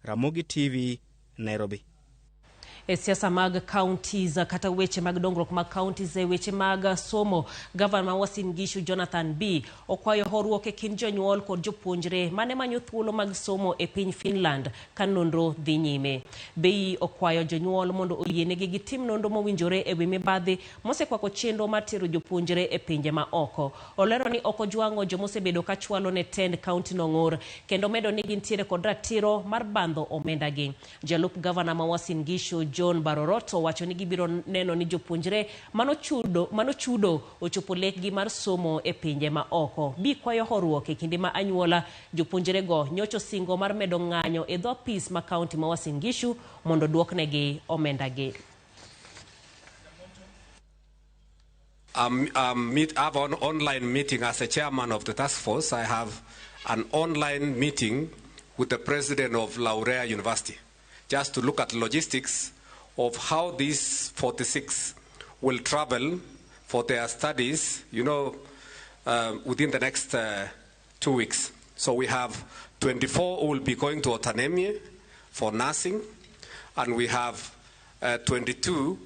Ramogi TV, Nairobi. Siasa mag counties kata weche mag dongruok mag counties weche mag somo. Governor Uasin Gishu Jonathan B okwayo horuok e kind jonyuol kod jopuonjre mane manyo thuolo mag somo e piny Finland ka nonro dhi nyime. B okwayo jonyuol mondo oyienegi gitim nonro mowinjore e wi mibadhi mosekwako chenro mar tero jopuonjre e pinje maoko. Olero ni oko jwang'o jomosebedo ka chwalo ne tend county nong'ur kendo medo ni gintiere kod ratiro mar bandho omenda gi. Jalup Governor ma Uasin Gishu John Baroroto wacho ni gibiro neno ni jopuonjre manochudo ochopo lekgi mar somo e pinje maoko. Bi kwayo horuok e kinde ma anyuola jopuonjre go nyocho singo mar medo ng'anyo e dho apis ma county ma Uasin Gishu mondo duoknegi omenda gi. I have an online meeting as a chairman of the task force. I have an online meeting with the president of Laurea University just to look at logistics of how these 46 will travel for their studies, within the next 2 weeks. So we have 24 who will be going to Otanemie for nursing, and we have 22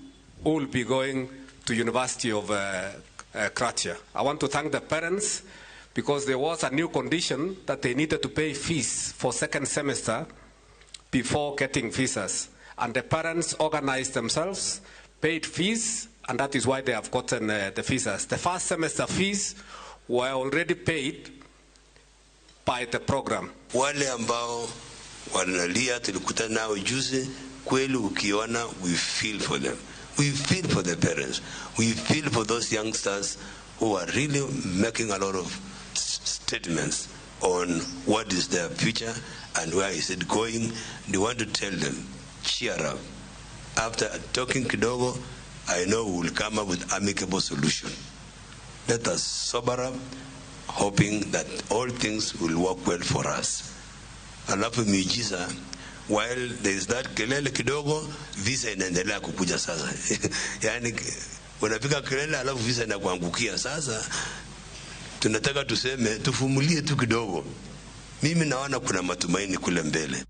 who will be going to University of Kratia. I want to thank the parents because there was a new condition that they needed to pay fees for second semester before getting visas. And the parents organized themselves, paid fees, and that is why they have gotten the visas. The first semester fees were already paid by the program. Wale ambao wanalia tulikutana nao juzi, kweli ukiona, we feel for them. We feel for the parents. We feel for those youngsters who are really making a lot of statements on what is their future and where is it going. They want to tell them, cheer up. After talking kidogo, I know we will come up with amicable solution. Let us sober up, hoping that all things will work well for us. Alafu miujiza, while there is that kelele kidogo, visa inaendelea kukuja sasa. Yani unafika kelele alafu visa inakuangukia sasa. Tunataka tuseme tufumulie tu kidogo. Mimi naona kuna matumaini kule mbele.